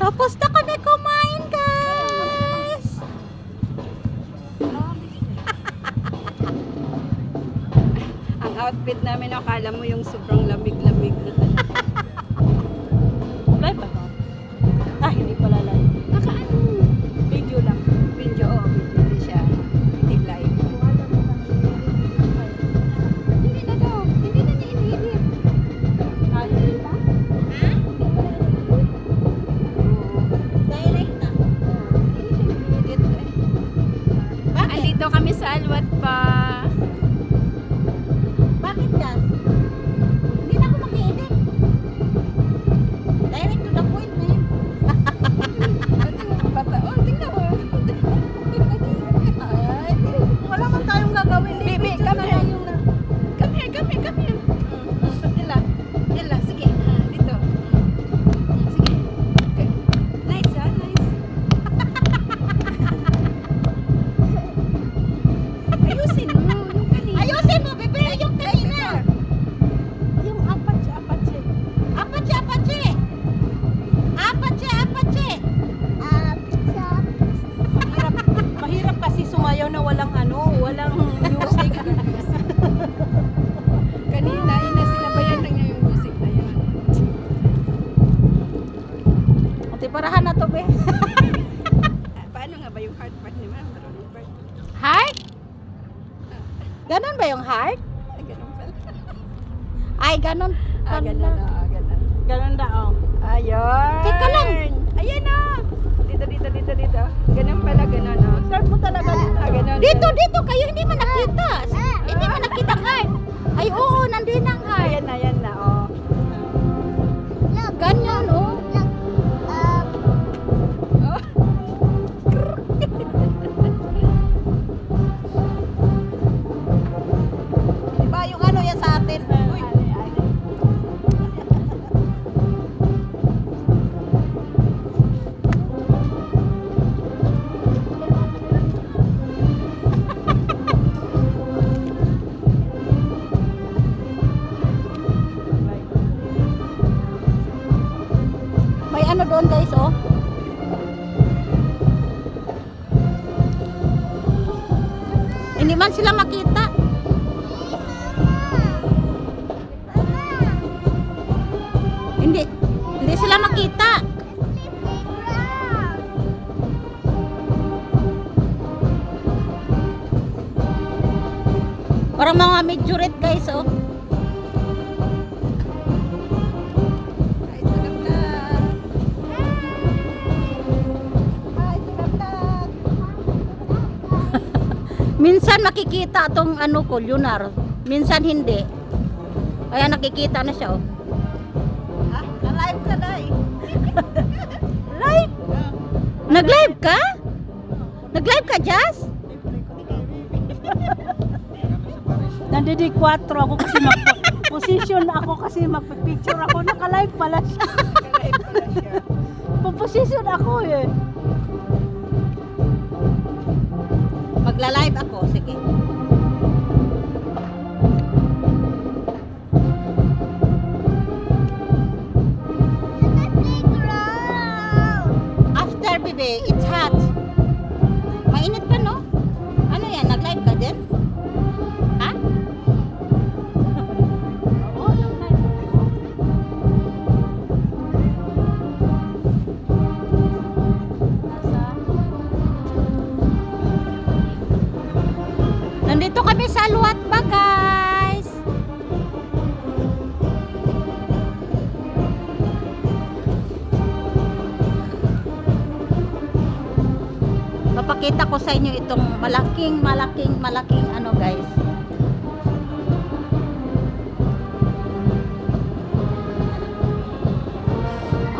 Tapos na kami kumain, guys. Ang outfit namin, akala mo yung sobrang lamig-lamig na. Live ba? Ah, hindi pala live. Nakaano? Video lang. Video, oh, hindi siya. Hindi live. Hindi na daw. Hindi na niya ini-edit. Ah, hindi pa? Ha? Direct na. Andito kami sa Alwat pa. Bakit yan? Hindi na ako mag-edit. Direct to the point na yun. Oh, tingnan mo. Ay, wala man tayong gagawin. Baby, come here. Come here, come here, come here. Ella, Ella, sige. Dito. Sige. Okay. Nice, ha? Nice. Ayusin mo yung kanina. Ayusin mo, bebe, yung kanina. Yung Apache. Apache. Mahirap kasi sumayaw na walang walang music. Kanina, sinabayan lang niya yung music na yan. Ate, parahan na to, be. Paano nga ba yung hard part ni Ma'am? Maroon part. Heart? Ganon ba yung heart? Ay, ganun pala. Ay, ganon. Ganun. Ganon da, oh. Ayun. Teka lang. Ayan na. Dito. Ganun pala, ganun, no? Start mo talaga dito. Ganun. Dito, kayo hindi man nakita. Hindi man nakita ang heart. Ay, oo, nandun ang heart. Ayan na, oh. Ganyan, oh. Oh. Diba yung yan sa atin? Uy. May doon, guys, oh. Hindi man sila makita. Hindi sila makita. Parang mga majorette, guys, oh. Ay, tulog. Minsan makikita tong ko, lunar. Minsan hindi. Kaya nakikita na siya, oh. Alive ka na eh. Live? Nag-live ka? Nag-live ka, Jazz? Nandidi 4 ako kasi position ako kasi magpipicture ako. Naka-live pala siya. Alive pala siya. Position ako eh. Magla-live ako, sige. After, bebe, it's hot. Mainit pa, no? Ano yan? Nag-live ka din? Ha? Oo, nag-live ako. Nandito kami sa Luat ba, guys? Papakita ko sa inyo itong malaking guys.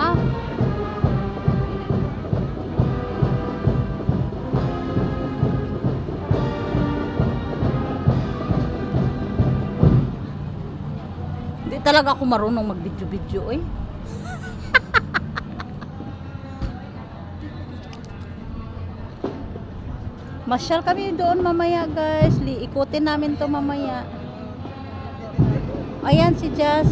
Ah. Hindi talaga ako marunong mag-video-video, eh. Masyal kami doon mamaya, guys. Ikutin namin to mamaya. Ayan si Jazz.